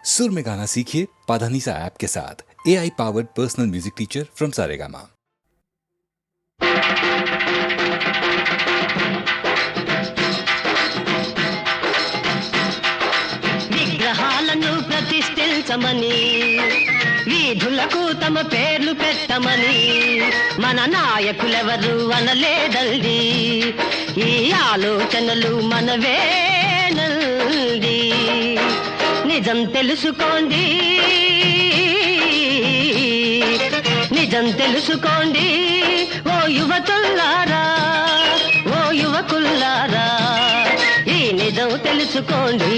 सुर में गाना सीखिए पाधानीसा ऐप के साथ। AI powered personal music teacher from Saregama. విగ్రహాలను ప్రతిష్ఠించమని వీధులకు తమ పేర్లు పెట్టమని మన నాయకులెవరు అనలేదండి. ఈ ఆలోచనలు మనవేనండి. నిజం తెలుసుకోండి, నిజం తెలుసుకోండి ఓ యువతుల్లారా, ఓ యువకుల్లారా, ఈ నిజం తెలుసుకోండి.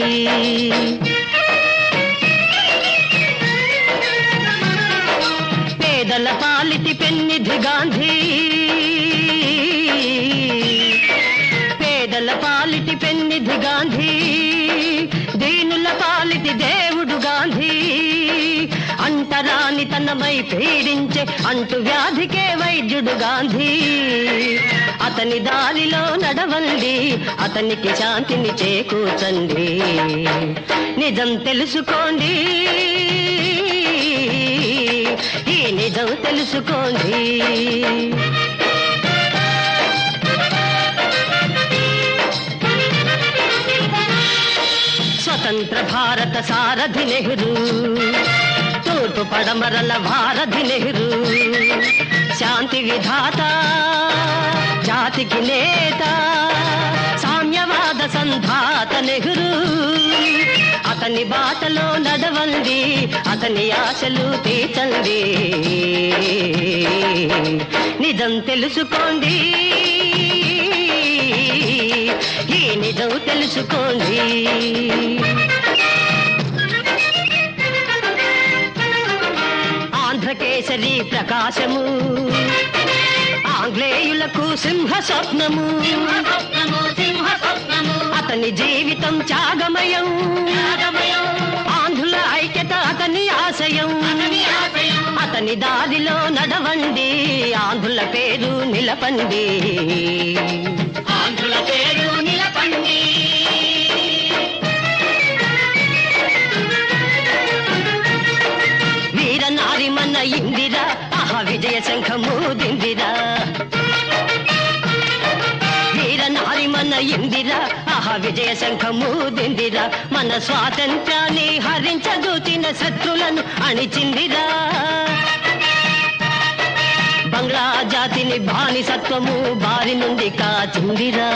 పేదల పాలిటి పెన్నిధి గాంధీ, పేదల పాలిటి పెన్నిధి గాంధీ, దీనుల పాలిటి దేవుడు గాంధీ, అంటరాని తనమై పీడించే అంటు వ్యాధికే వైద్యుడు గాంధీ. అతని దారిలో నడవండి, అతనికి శాంతిని చేకూర్చండి. నిజం తెలుసుకోండి, ఈ నిజం తెలుసుకోండి. స్వతంత్ర భారత సారథి నెహ్రూ, తూర్పు పడమరల భారతి నెహ్రూ, శాంతి విధాత, జాతికి నేత, సామ్యవాద సంధాత నెహ్రూ. అతని బాటలో నడవండి, అతని ఆశలు తీర్చండి. నిజం తెలుసుకోండి, ఈ నిజం తెలుసుకోండి. ఆంధ్రకేసరి ప్రకాశము, ఆంగ్లేయులకు సింహ స్వప్నము, అతని జీవితం త్యాగమయం, ఆంధ్రుల ఐక్యత అతని ఆశయం. అతని దారిలో నడవండి, ఆంధ్రుల పేరు నిలపండి, ఆంధ్రుల పేరు నిలపండి. వీర నారిమన్న ఇందిరా, ఆహా విజయ శంఖము దిందిరా. వీర నారిమన్న ఇందిరా, ఆహా విజయ శంఖము దిందిరా. మన స్వాతంత్ర్యాన్ని హరించదూచిన శత్రులను అణిచిందిరా. బంగ్లా జాతిని బానిసత్వము బారి నుండి కాచిందిరా.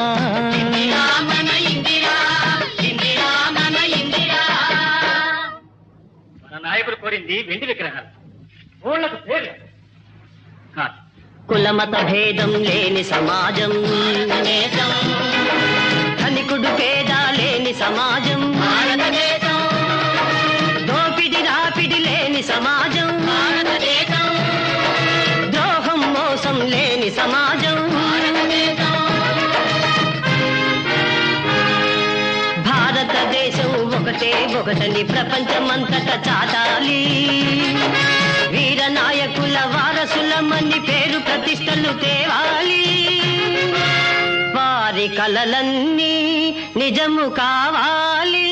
మన నాయకులు కోరింది వెండి విగ్రహాలు, ఊళ్ళకు పేర్లు కాదు. కులమత భేదం లేని సమాజం, ధనికుడు పేద లేని సమాజం, దోపిడి రాపిడి లేని సమాజం, ద్రోహం మోసం లేని సమాజం. భారతదేశం ఒకటే ఒకటని ప్రపంచమంతటా చాటాలి. వీర నాయకుల వారసులమని పేరు ప్రతిష్టలు తేవాలి. వారి కలలన్నీ నిజము కావాలి.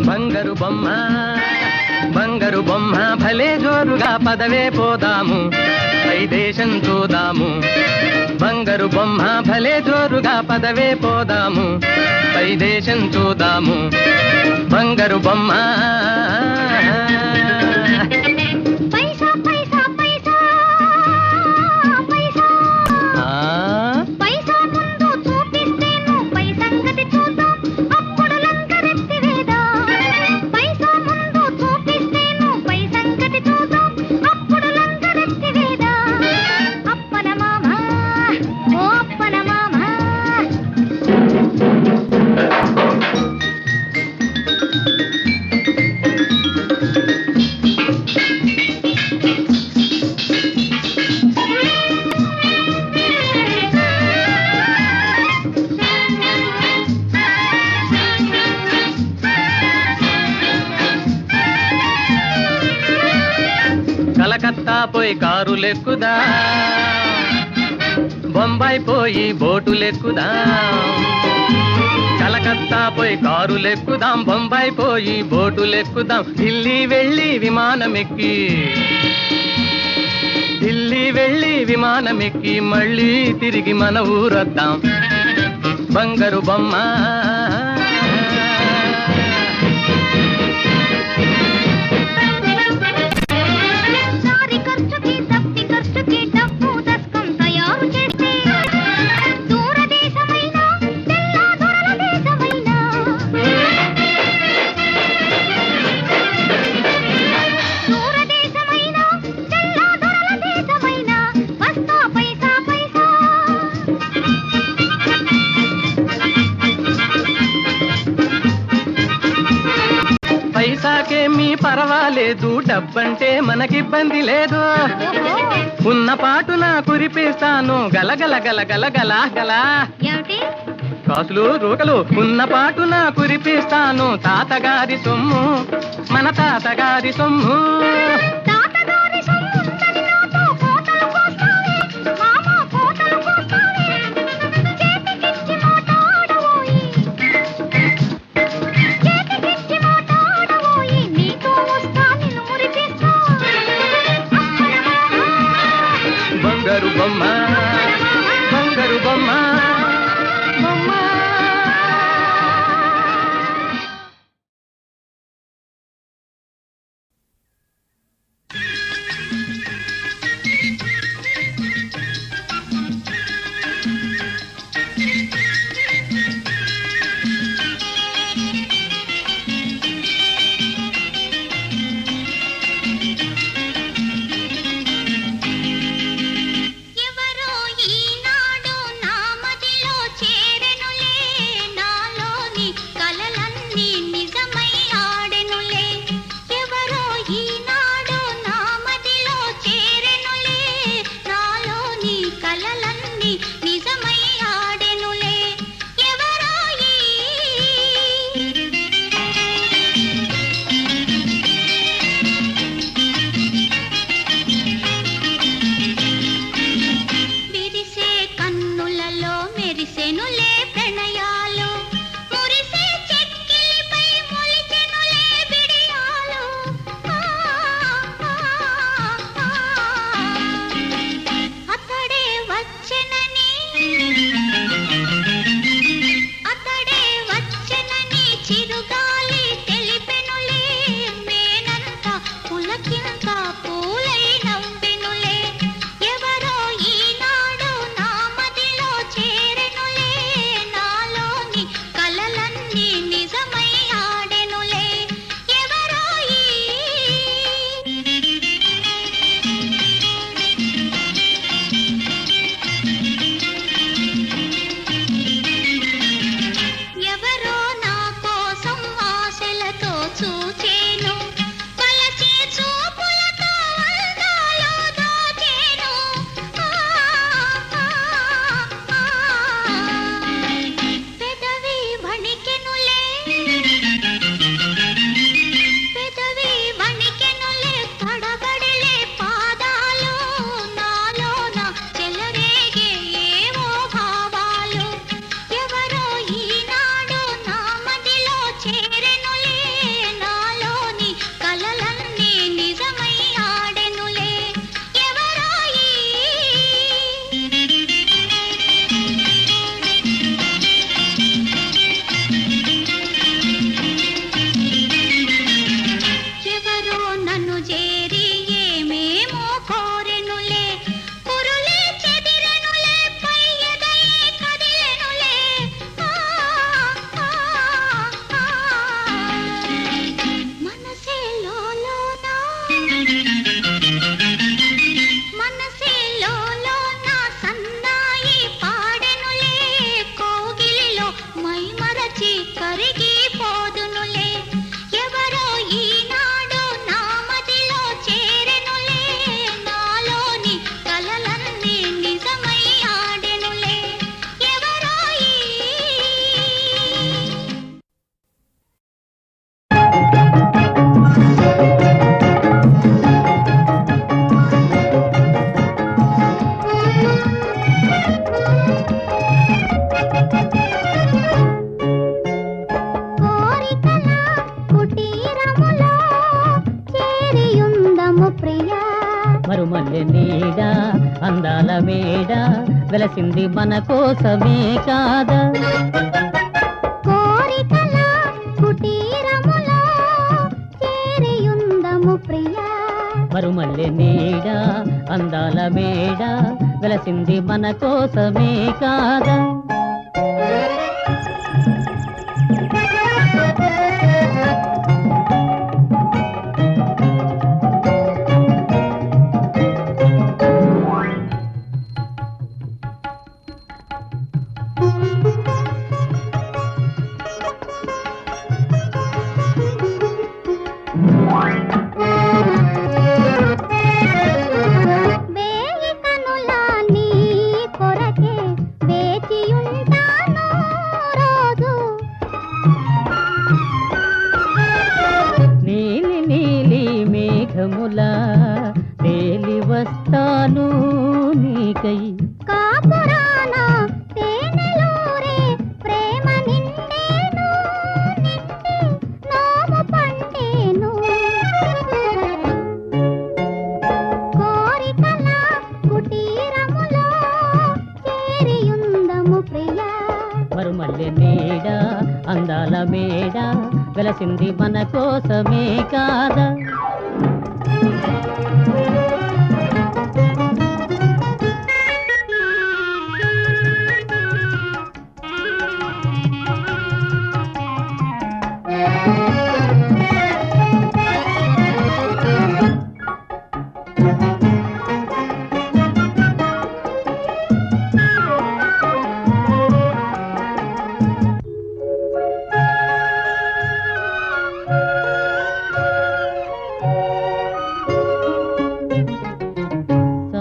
బంగారు బొమ్మ, బంగారు బొమ్మ భలే జోరుగా పదవే పోదాము, పై దేశం చూదాము. బంగారు బొమ్మ భలే జోరుగా పదవే పోదాము, పై దేశం చూదాము. బంగారు బొమ్మ పోయి కారులెక్కుదా, బొంబాయి పోయి బోటులెక్కుదా. కలకత్తా పోయి కారులెక్కుదాం, బొంబాయి పోయి బోటులెక్కుదాం. ఢిల్లీ వెళ్ళి విమానమెక్కి, ఢిల్లీ వెళ్ళి విమానమెక్కి మళ్ళీ తిరిగి మన ఊరొద్దాం. బంగారు బొమ్మ సారి ఖర్చుకి తప్పి ఖర్చుకి డబ్బు దస్కం తయారు చేస్తే దూరదేశమైన తెల్ల దొరల దేశమైన దూరదేశమైన తెల్ల దొరల దేశమైన వస్తా పైసా పైసా. పైసాకేమీ పర్వాలేదు, డబ్బంటే మనకిబ్బంది లేదు. ఉన్న పాటున కురిపిస్తాను గలగల గలగల గలా గలా. ఏమిటి? కాసులు రూకలు ఉన్న పాటున కురిపిస్తాను. తాతగారి సొమ్ము మన తాతగారి సొమ్ము. తాతగారి సొమ్ముందని నాతో కోతలు కోస్తావే, మామ కోతలు కోస్తావే. చేతికిచ్చి మాట్లాడవోయి, చేతికిచ్చి మాట్లాడవోయి. నీతో వస్తా నిన్ను మురిపిస్తా. బంగారు బొమ్మ బంగారు బొమ్మ బొమ్మ. మరుమల్లె నీడ అందాల మేడ వెలసింది మన కోసమే కాదా కోరికల కుటీరములో చేరియుందము ప్రియా మరుమల్లె నీడ అందాల మేడ వెలసింది మన కోసమే కాదా వేయి కనుల నీ కొరకే వేచియుంటాను రోజు నీలి నీలి మేఘములా తేలి వస్తాను నీకై కాపురాన తేనెలూరే ప్రేమ నిండేను నిండి నోము పండేను కోరికల కుటీరములో చేరియుందము ప్రియా మరుమల్లె నీడ అందాల మేడ వెలసింది మన కోసమే కాదా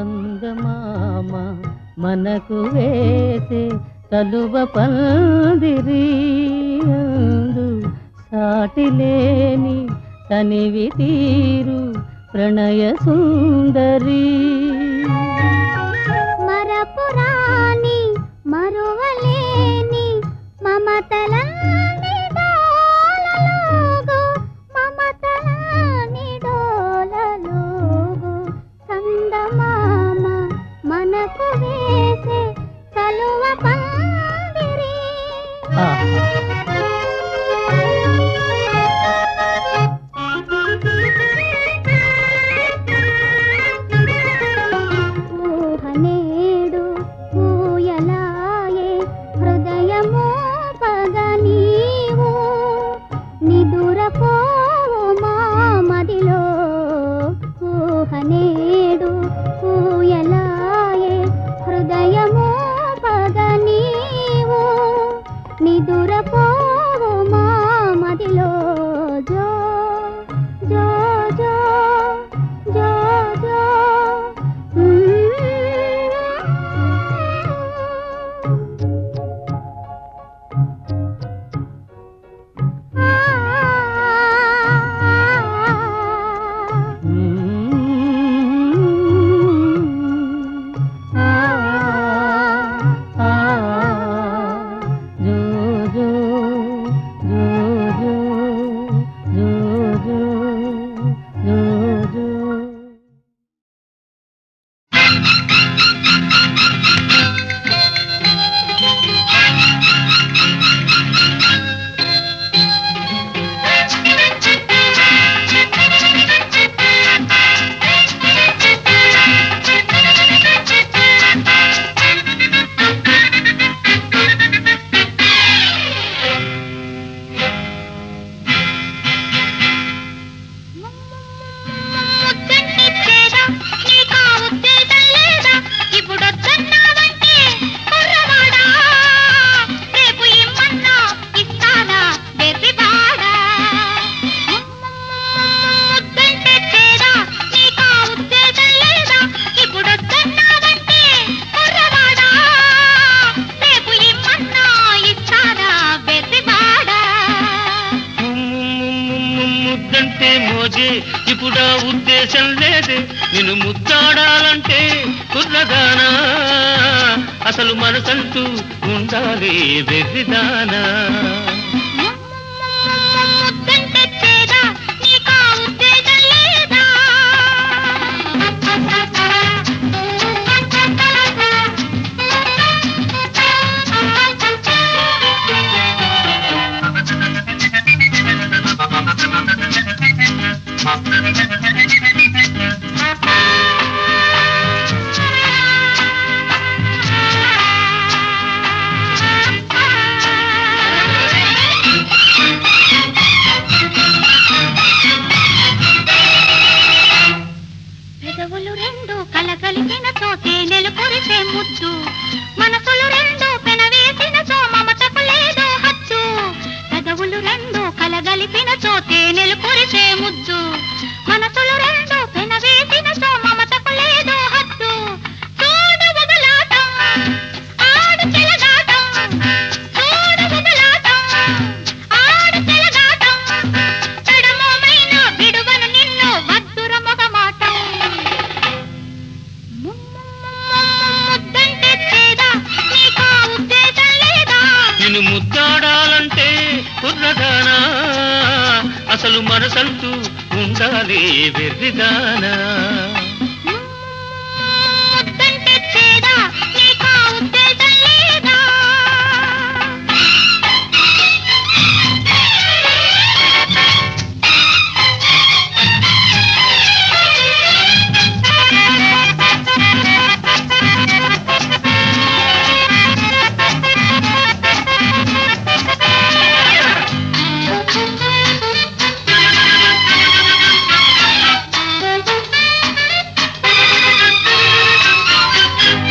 చందమామ మనకు వేసే కలువ పందిరి అందు సాటిలేని తనివి తీరు ప్రణయ సుందరి మరపురాని మరువలేని మమతలని డోలలోగు మమతలని డోలలోగు చందమామ మనకు వేసే కలువ పందిరి ఊహనేడు ఊయలాయే హృదయము పగ నీవు నిదురపోవు మా మదిలో ఊహనేడు ఊయలాయే హృదయము పగ నీవు నిదురపోవు మా మదిలో జో జో జో జో జో ఇప్పుడా ఉద్దేశం లేదే నిన్ను ముద్దాడాలంటే కుర్రదానా అసలు మనసంటూ ఉండాలి వెర్రిదానా ముద్దంటే చేదా నీకా ఉద్దేశం లేదా కలగలిపిన చోటే నెలుకొరిసే ముద్దు మనసులు రెండు పెనవేసిన చో మమతకు లేదో హద్దు పెదవులు రెండు కలగలిపిన చోటే నెలుకొరిసే ముద్దు మనసులు రెండు పెనవేసిన చో మమతకు లేదో హద్దు చూడు బుబలాటం ఆడు చెలగాటం చూడు బుబలాటం ఆడు చెలగాటం తడమోమైన విడువను నిన్ను వద్దుర మొగమాటం ముద్దంటే చేదా నీకా ఉద్దేశం లేదా నిన్ను ముద్దాడాలంటే కుర్రదానా అసలు మనసంటూ ఉండాలి వెర్రిదానా ముద్దంటే చేదా నీకా ఉద్దేశం లేదా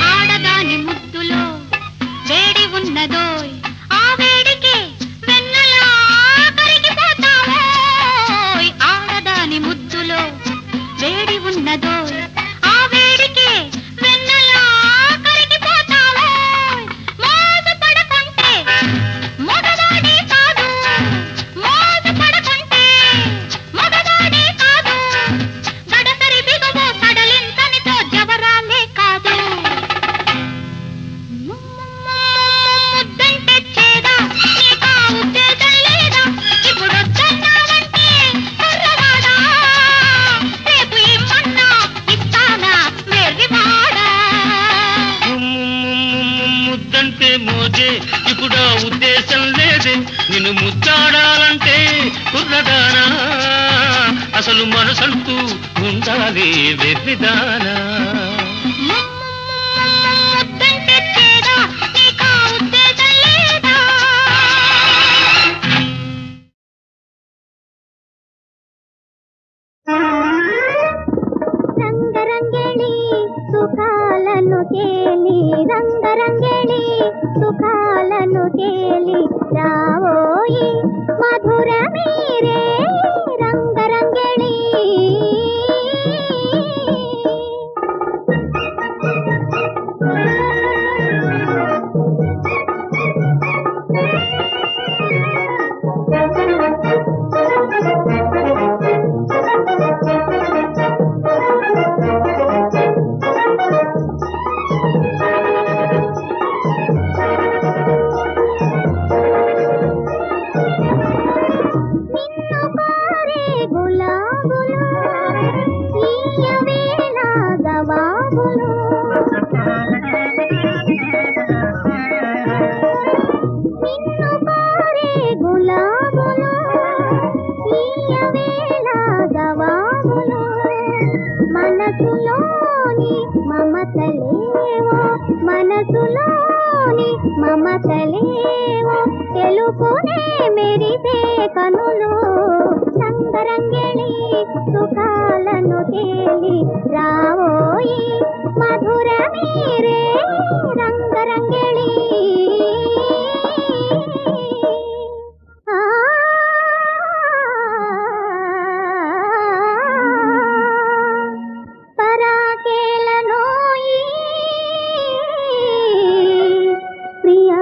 ఆడదాని ముద్దులో వేడి ఉన్నదోయ్ ఆ వేడికి వెన్నెలా కరిగిపోతావోయ్ ఆడదాని ముద్దులో వేడి ఉన్నదోయ్ ఆ వేడికి వెన్నెలా కరిగిపోతావోయ్ మోజు పడకుంటే మగవాడే కాదు మోజు పడకుంటే మగవాడే కాదు గడసరి బిగువు సడలింతనితో జవరాలే కాదు ముద్దంటే చేదా నీకా ఉద్దేశం లేదా ఇప్పుడు వద్దన్నావంటే కుర్రవాడా రేపు ఇమ్మన్నా ఇస్తానా వెర్రివాడా ముద్దంటే మోజే ఇప్పుడు ఉద్దేశం లేదే నిన్ను ముద్దాడాలంటే కుర్రదానా అసలు మనసంటూ ఉండాలి వెర్రిదానా ముద్దంటే చేదా నీకా ఉద్దేశం లేదా రంగరంగేళి సుఖాలను తేలి రంగరంగేళి సుఖాలను తేలి రావోయి మధుర మీరే రంగరంగేళి నిన్ను కోరే గులాబులు తీయవేళ జవాబులు నిన్ను కోరే గులాబులు తీయవేళ జవాబులు మనసులోని మమతలేవో మనసులోని మమతలేవో తెలుపునే మెరిసే కనులు రంగరంగేళి సుఖాలను తేలి రావోయి మధుర మీరే రంగరంగేళి ఆ పరాకేలనోయి ప్రియా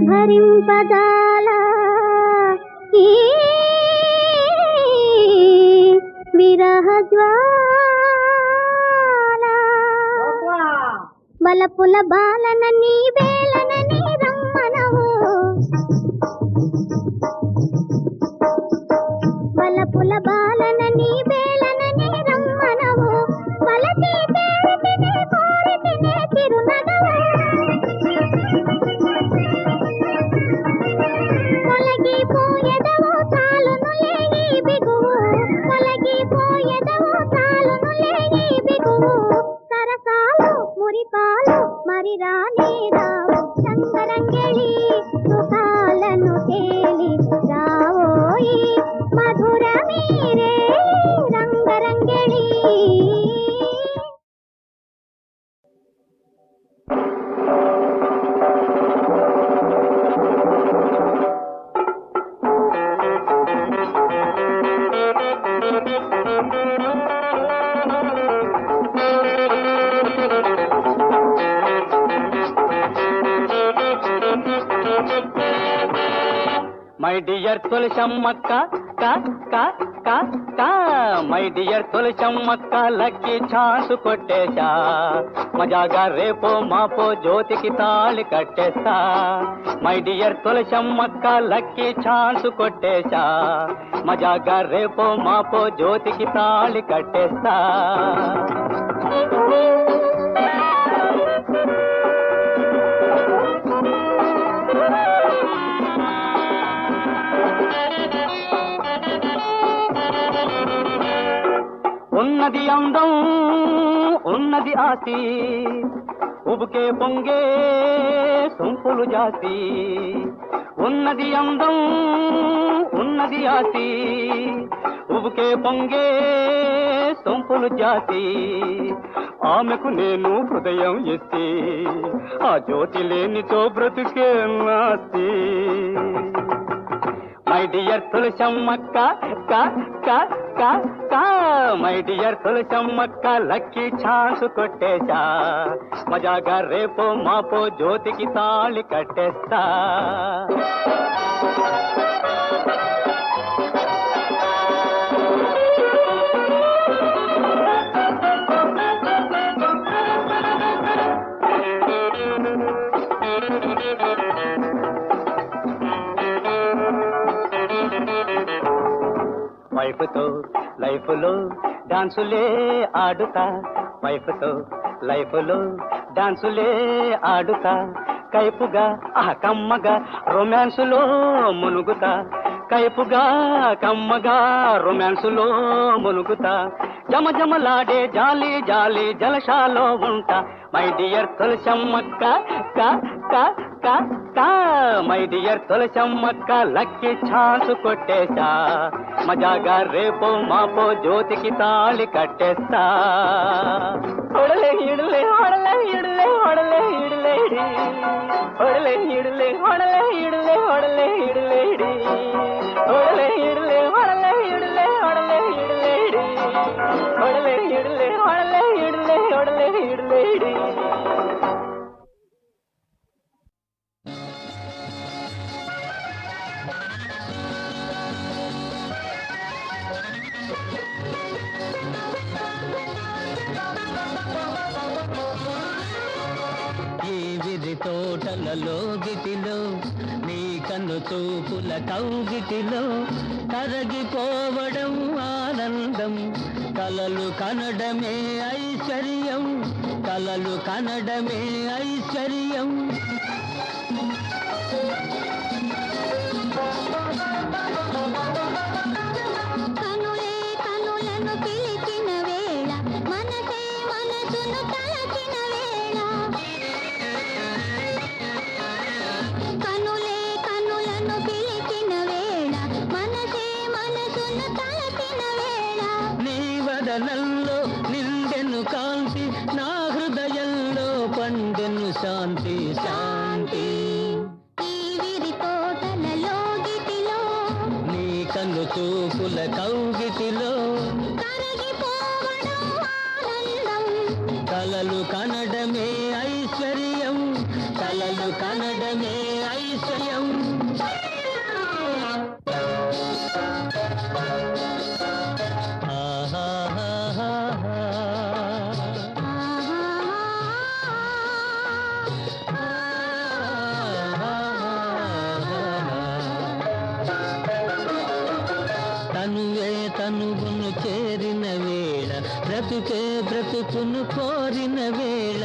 భరింపజాల ఈ విరహ జ్వాల బలపుల బాలన నీ వేళన నీ రమ్మనవు బలపుల బాలన నీ వేళన నీ రమ్మనవు వలసి తేరితినే కోరితినే తిరునగవు తొలగిపోయెదవో చాలును లేని బిగువు తొలగిపోయెదవో చాలును లేని బిగువు సరసాలు మురిపాలు మరి రానే రావు రంగరంగేళి సుఖాలను తేలి రావోయి మధుర మీరే రంగ మై డియర్ తులసమ్మక్క కా కా కా కా మై డియర్ తులసమ్మక్క లక్కీ ఛాన్స్ కొట్టేశా మజాగా రేపో మాపో జ్యోతికి తాళి కట్టేస్తా మై డియర్ తులసమ్మక్క లక్కీ ఛాన్స్ కొట్టేశా మజాగా రేపో మాపో జ్యోతికి తాళి కట్టేస్తా ఉన్నది అందం ఉన్నది ఆసి ఉబుకే పొంగే సొంపులు జాసి ఉన్నది అందం ఉన్నది ఆసి ఉబుకే పొంగే సొంపులు జాసి ఆమెకు నేను హృదయం ఎత్తి ఆ జ్యోతి లేనితో బ్రతుకే నాస్తి మై డియర్ తులసమ్మక్క కా కా కా కా మై డియర్ తులసమ్మక్క లక్కీ ఛాన్స్ కొట్టేశా మజాగా రేపో మాపో జ్యోతికి తాళి కట్టేస్తా వైఫ్తో లైఫ్లో డాన్సులే ఆడుతా వైఫ్తో లైఫ్లో డాన్సులే ఆడుతా కైపుగా కమ్మగా రొమాన్సులో మునుగుతా కైపుగా కమ్మగా రొమాన్సులో మునుగుతా జమజమలాడే జాలి జాలి జలశాలో ఉంటా మై డియర్ తులసమ్మక్క కా కా కా కా మై డియర్ తులసమ్మక్క లక్కీ ఛాన్స్ కొట్టేశా మజాగా రేపో మాపో జ్యోతికి తాళి కట్టేస్తా ఒడలే ఇడలే ఒడలే ఇడలే ఒడలే ఇడలే ఒడలే ఇడలే ఒడలే ఇడలే ఒడలే ఇడలే ఒడలే ఇడలే ఒడలే ఇడలే ఒడలే ఇడలే ఒడలే ఇడలే ఒడలే ఇడలే ఒడలే ఇడలే ఈ విరి తోటలలో గిటిలో నీ కన్ను చూపుల కౌగిటిలో కరగిపోవడం ఆనందం కలలు కనడమే ఐశ్వర్యం కలలు కనడమే ఐశ్వర్యం కనులే కనులను పిలిచిన వేళ మనసే మనసును తలచిన వేళ కనులే కనులను పిలిచిన వేళ మనసే మనసును తలచిన వేళ నీ వదనంలో నిండెను కాంతి నా హృదయంలో పండెను శాంతి శాంతి ఈ విరి తోటలలో గిటిలో నీ కన్ను చూపుల కౌగిటిలో కరగిపోవడం ఆనందం కలలు కనడమే ఐశ్వర్యం కలలు కనడమే ఐశ్వర్యం తనువే తనువును చేరిన వేళ బ్రతుకే బ్రతుకును కోరిన వేళ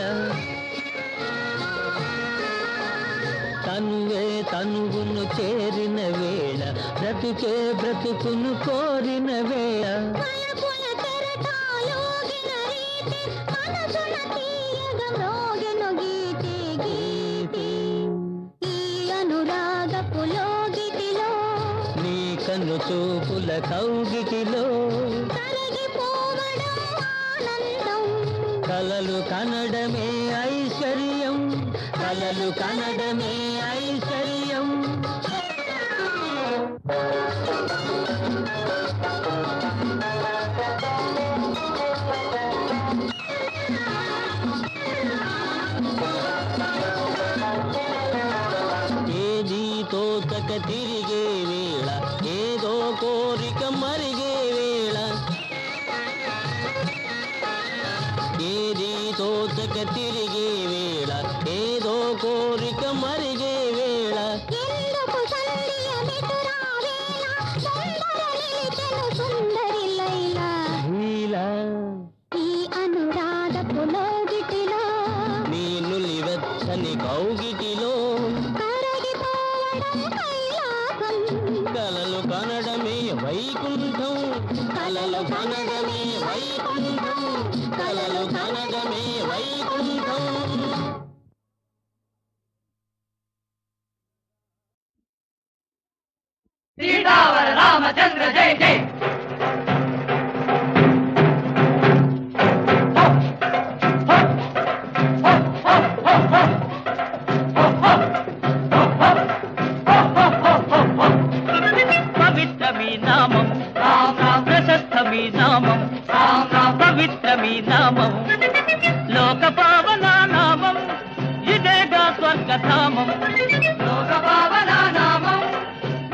తనువే తనువును చేరిన వేళ బ్రతుకే బ్రతుకును కోరిన వేళ వలపుల కెరటాలోగిన రీతి మనసున తీయగ మ్రోగెను గీతి గీతి ఈ అనురాగపు లోగిటిలో నీ కన్ను చూపుల కౌగిటిలో కరగిపోవడం ఆనందం కలలు కనడమే ఐశ్వర్యం కలలు కనడమే ఐశ్వర్యం తిరిగే వేళ ఏదో కోరిక మరిగే వేళ ఎందుకు సంధ్య మిటురా వేళ సుందర నిలిచెను సుందరి లైలా ఇలా ఈ అనురాగపు లోగిటిలో నీ నులివెచ్చని కౌగిటిలో కరగిపోవడం కైలాసం కలలు కనడమే వైకుంఠం కలలు కనడమే వైకుంఠం కలలు కనడమే వైకుంఠం సీతావర రామచంద్ర జై జై పవిత్రమీ నామం రామ రామ ప్రశస్తమీ నామం రామ రామ పవిత్రమీ నామం లోక పావన నామం ఇదేగా స్వర్గధామం లోక పావన నామం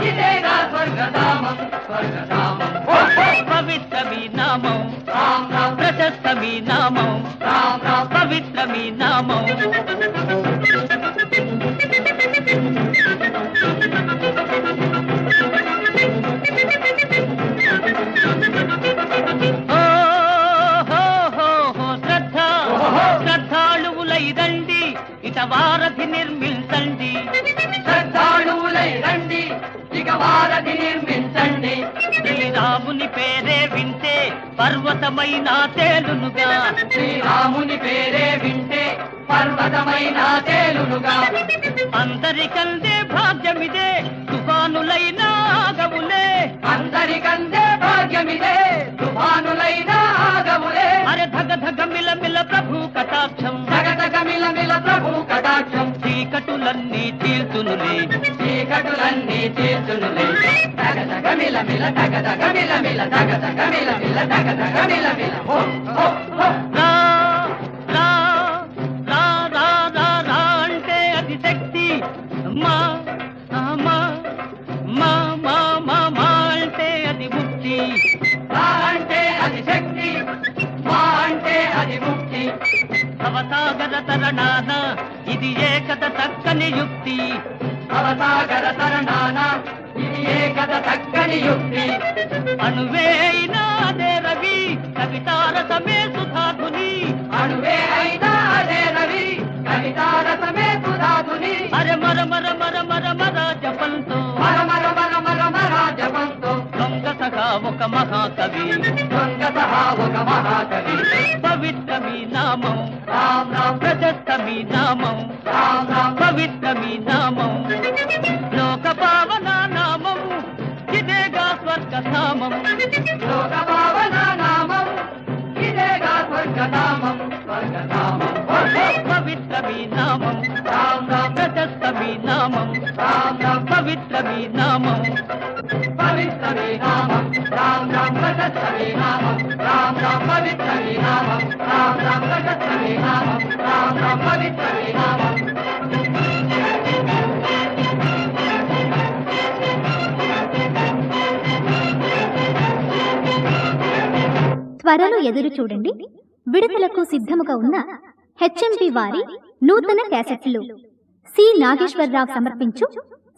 ఇదేగా స్వర్గధామం స్వర్గధామం పవిత్రమీ నామం రామ రామ ప్రశస్తమీ నామం రామ రామ పవిత్రమీ నామం ఓ హో హో హో శ్రద్ధ శ్రద్ధాళువులై రండి ఇట వారధి నిర్మించండి శ్రద్ధాళువులై రండి ఇక వారధి నిర్మించండి శ్రీరాముని పేరే వింటే పర్వతమైన తేలునుగా శ్రీరాముని పేరే వింటే పర్వతమైన తేలునుగా అందరికందే భాగ్యమిదే తుఫానులైన ఆగవులే అందరికందే భాగ్యమిదే తుఫానులైన ఆగములే అరే ధగ ధగ మిల మిల ప్రభు కటాక్షం జగతగ మిల మిల ప్రభు కటాక్షం చీకటులన్నీ తీర్చునులే చీకటులన్నీ తీర్చునులే తగదగ మిల మిల తగదగ మిల మిల తగదగ మిల మిల తగదగ మిల మిల హో హో హో రా రా రా రా రా రా అంటే అది శక్తి మా మా మా మా మా మా అంటే అది ముక్తి రా అంటే అది శక్తి మా అంటే అది ముక్తి భవసాగర తరణాన ఇది ఏకత చక్కని యుక్తి అవసాగర తరణాన ఇది ఏ కథ చక్కని యుక్తి అణువేయినాదే రవి కవితారసమే సుధాధుని అణువే అయినా అదే రవి కవితారసమే సుధాధుని అరే మర మర మర మర మర జపంతో మర మర మర మర మర జపంతో దొంగ సఖా ఒక మహాకవి దొంగ సహా ఒక మహాకవి పవిత్రమీ నామం రామ్ రామ్ ప్రశస్తమీ నామం రామ్ రామ్ పవిత్రమీ నామం లోక పావన నామం ఇదేగా స్వర్గధామం లోక పావన నామం ఇదేగా స్వర్గధామం స్వర్గధామం పవిత్రమీ నామం రామ్ రామ్ ప్రశస్తమీ నామం రామ్ రామ్ పవిత్రమీ నామం పవిత్రమే నామం రామ్ రామ్ ప్రశస్తమే నామం రామ్ రామ్ పవిత్రమే నామం రామ్ రామ్ ప్రశస్తమే నామం రామ్ రామ్ పవిత్రమే నామం త్వరలో ఎదురు చూడండి విడుదలకు సిద్ధముగా ఉన్న హెచ్ఎంవి వారి నూతన క్యాసెట్లు సి నాగేశ్వరరావు సమర్పించు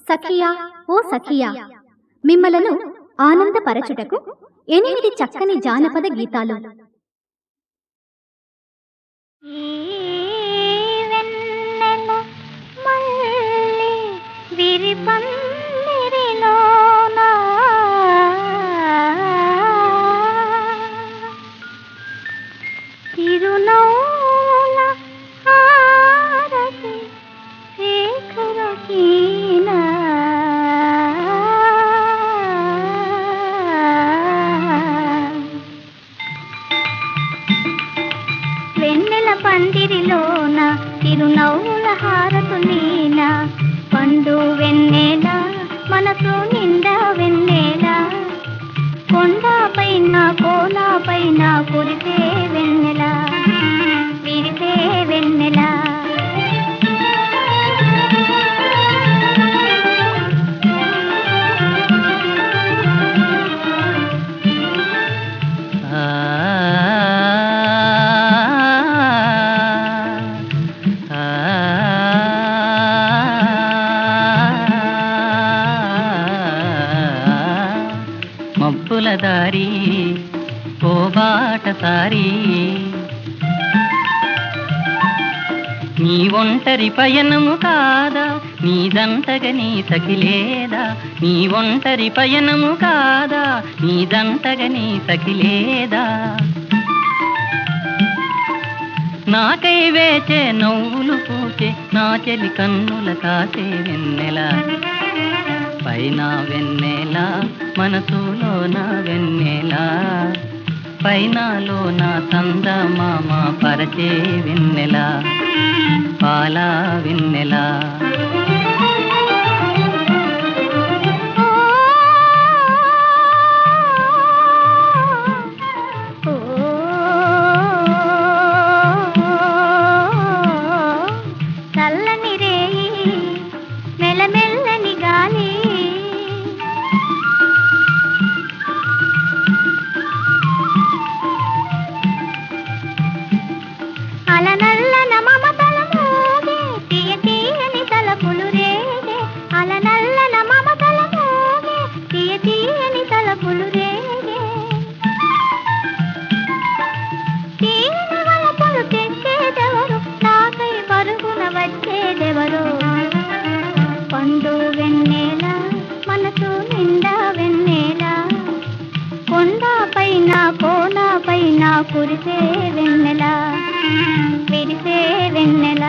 సఖియా ఓ సఖియా మిమ్మలను ఆనందపరచుటకు 8 చక్కని జానపద గీతాలు. వెన్నెల పందిరిలోన తిరునవ్వుల హారతులీన పండు వెన్నెల మనసు నిండా వెన్నెల కొండపైన కోలాపైన కురిసే వెన్నెల విరిసే వెన్నెల బాటసారి నీ ఒంటరి పయనము కాదా నీదంతగా నీ సఖిలేదా నీ ఒంటరి పయనము కాదా నీదంతగా నీ సఖిలేదా నాకై వేచే నవ్వులు పూచే నా చెలి కన్నుల కాసే వెన్నెల పైన వెన్నెల మనసులోన వెన్నెల పైనలోన చందమామ పరచే వెన్నెల పాల వెన్నెల చల్లని రేయి మెల్లమెల్లని గాలి అలనల్లన మమతల మోగే తీయ తీయని తలపులు రేగే అలనల్లన మమతల మోగే తీయ తీయని తలపులు రేగే తీయని వలపులు తెచ్చేదెవరు నాకై పరుగున వచ్చేదెవరు పండు వెన్నెల మనసు నిండా వెన్నెల కొండ పైన కోన పైన కురిసే వెన్నెల విరిసే వెన్నెల